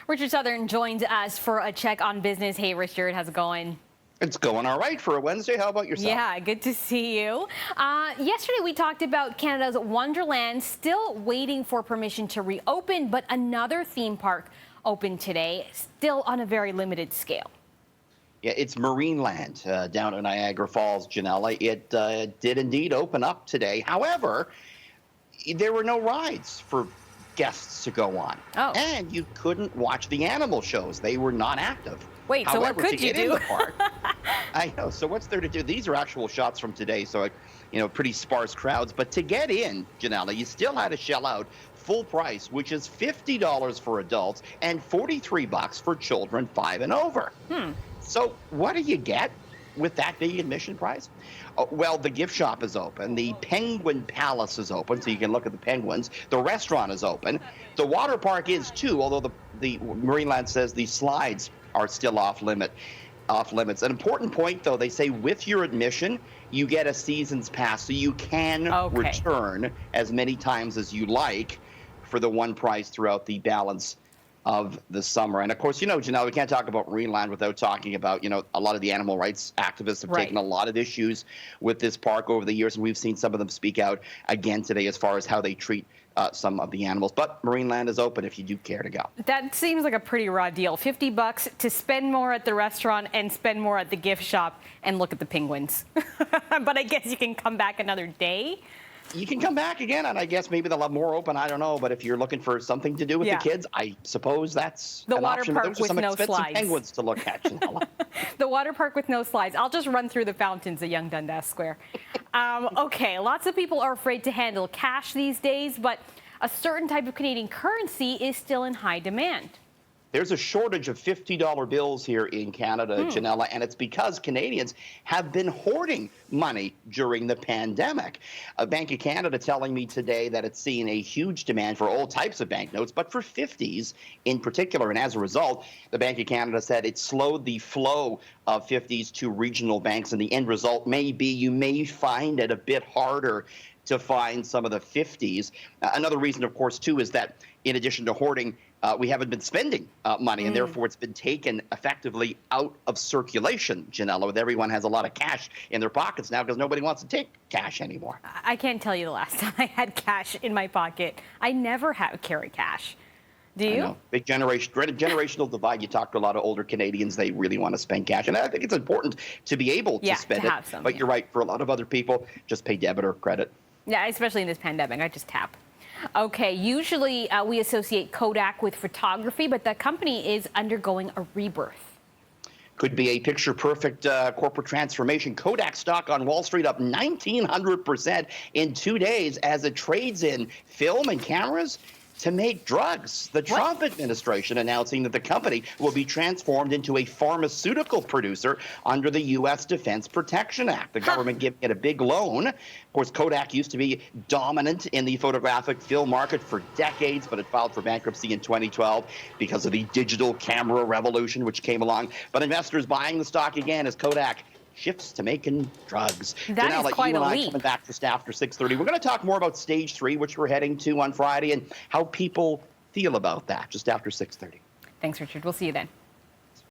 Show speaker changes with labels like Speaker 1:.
Speaker 1: Richard Southern joins us for a check on business. Hey, Richard, how's it going?
Speaker 2: It's going all right for a Wednesday. How about yourself?
Speaker 1: Yeah, good to see you. Yesterday, we talked about Canada's Wonderland still waiting for permission to reopen, but another theme park opened today, still on a very limited scale.
Speaker 2: Yeah, it's Marineland down in Niagara Falls, Janella. It did indeed open up today. However, there were no rides for guests to go on.
Speaker 1: Oh.
Speaker 2: And you couldn't watch the animal shows. They were not active.
Speaker 1: Wait,
Speaker 2: However,
Speaker 1: so what could
Speaker 2: to
Speaker 1: you
Speaker 2: get in
Speaker 1: do?
Speaker 2: the park, I know. So what's there to do? These are actual shots from today, so pretty sparse crowds. But to get in, Janella, you still had to shell out full price, which is $50 for adults and $43 for children 5 and over. So what do you get with that big admission price? Well, the gift shop is open. The Penguin Palace is open, so you can look at the penguins. The restaurant is open. The water park is too, although the Marineland says the slides are still off limits. An important point, though, they say with your admission, you get a season's pass, so you can return as many times as you like for the one price throughout the balance of the summer. And of course, Janelle, we can't talk about Marineland without talking about, a lot of the animal rights activists have taken a lot of issues with this park over the years, and we've seen some of them speak out again today as far as how they treat some of the animals. But Marineland is open if you do care to go.
Speaker 1: That seems like a pretty raw deal. $50 to spend more at the restaurant and spend more at the gift shop and look at the penguins. But I guess you can come back another day.
Speaker 2: You can come back again, and I guess maybe they'll have more open. I don't know, but if you're looking for something to do with the kids, I suppose that's
Speaker 1: the
Speaker 2: an
Speaker 1: water
Speaker 2: option.
Speaker 1: park
Speaker 2: Those are
Speaker 1: with
Speaker 2: some
Speaker 1: no
Speaker 2: expensive
Speaker 1: slides.
Speaker 2: penguins to look at.
Speaker 1: The water park with no slides. I'll just run through the fountains at Yonge Dundas Square. Okay, lots of people are afraid to handle cash these days, but a certain type of Canadian currency is still in high demand.
Speaker 2: There's a shortage of $50 bills here in Canada, Janella, and it's because Canadians have been hoarding money during the pandemic. Bank of Canada telling me today that it's seeing a huge demand for all types of banknotes, but for 50s in particular. And as a result, the Bank of Canada said it slowed the flow of 50s to regional banks, and the end result may be you may find it a bit harder to find some of the 50s. Another reason, of course, too, is that in addition to hoarding, we haven't been spending money, and therefore it's been taken effectively out of circulation, Janella, with everyone has a lot of cash in their pockets now because nobody wants to take cash anymore.
Speaker 1: I can't tell you the last time I had cash in my pocket. I never carry cash. Do you?
Speaker 2: I know. Big generational divide. You talk to a lot of older Canadians, they really want to spend cash. And I think it's important to be be able to spend
Speaker 1: to
Speaker 2: it.
Speaker 1: have some,
Speaker 2: but you're right, for a lot of other people, just pay debit or credit.
Speaker 1: Yeah, especially in this pandemic, I just tap. Okay, usually we associate Kodak with photography, but the company is undergoing a rebirth.
Speaker 2: Could be a picture-perfect corporate transformation. Kodak stock on Wall Street up 1,900% in 2 days as it trades in film and cameras to make drugs. The Trump administration announcing that the company will be transformed into a pharmaceutical producer under the U.S. Defense Production Act. The government giving it a big loan. Of course, Kodak used to be dominant in the photographic film market for decades, but it filed for bankruptcy in 2012 because of the digital camera revolution which came along. But investors buying the stock again as Kodak shifts to making drugs.
Speaker 1: That is quite a leap.
Speaker 2: Coming back just after 6:30. We're going to talk more about Stage 3, which we're heading to on Friday, and how people feel about that just after 6:30.
Speaker 1: Thanks, Richard. We'll see you then.